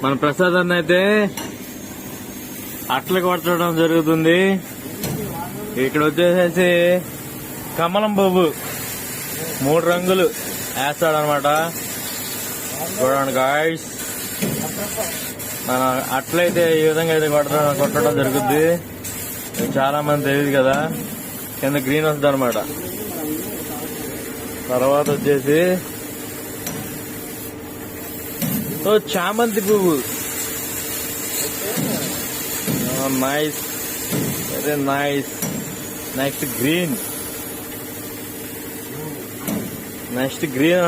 మన ప్రసాద్ అన్న అయితే అట్లు కొట్టడం జరుగుతుంది. ఇక్కడ వచ్చేసేసి కమలం పువ్వు 3 రంగులు వేస్తాడనమాట. చూడండి గాయ్స్, మన అట్లయితే ఈ విధంగా అయితే కొట్టడం జరుగుద్ది. చాలా మంది తెలియదు కదా, కింద గ్రీన్ వస్తుంది అనమాట. తర్వాత వచ్చేసి చామంతి పువ్వు, nice, very nice. Next green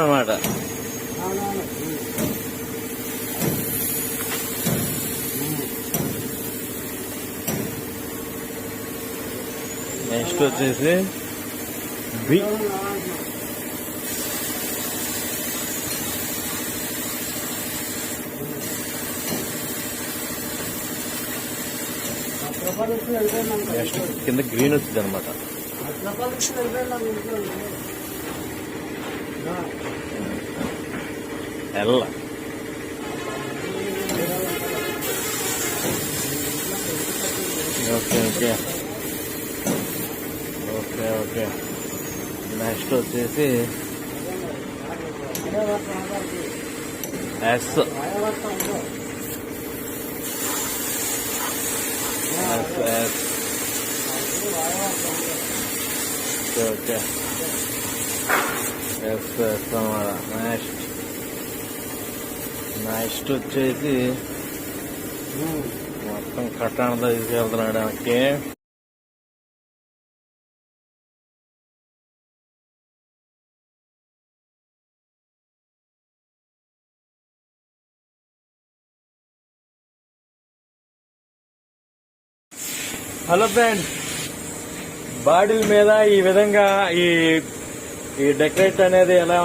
అనమాట. నెక్స్ట్ వచ్చేసి నెక్స్ట్ కింద గ్రీన్ వచ్చింది అనమాట. ఎల్ల okay okay okay okay. Next వచ్చేసి ఎస్ ఓకే ఎస్ అన్నమాట. నెక్స్ట్ వచ్చేసి మొత్తం కట్టాణతో తీసుకెళ్తున్నాడు మనకి. హలో ఫ్రెండ్స్, బాడీల మీద ఈ విధంగా ఈ డెకరేట్ అనేది ఎలా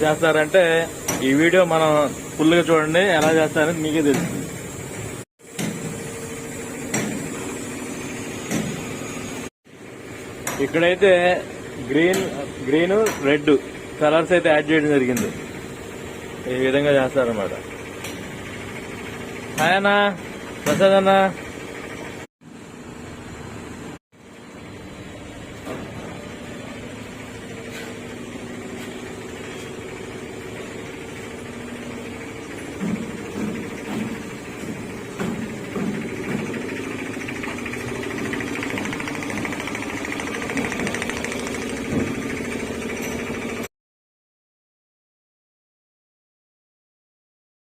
చేస్తారంటే ఈ వీడియో మనం ఫుల్ గా చూడండి, ఎలా చేస్తారని మీకే తెలుస్తుంది. ఇక్కడైతే గ్రీన్ రెడ్ కలర్స్ అయితే యాడ్ చేయడం జరిగింది. ఈ విధంగా చేస్తారన్నమాట. హాయ్ అన్న, ప్రసాద్ అన్న.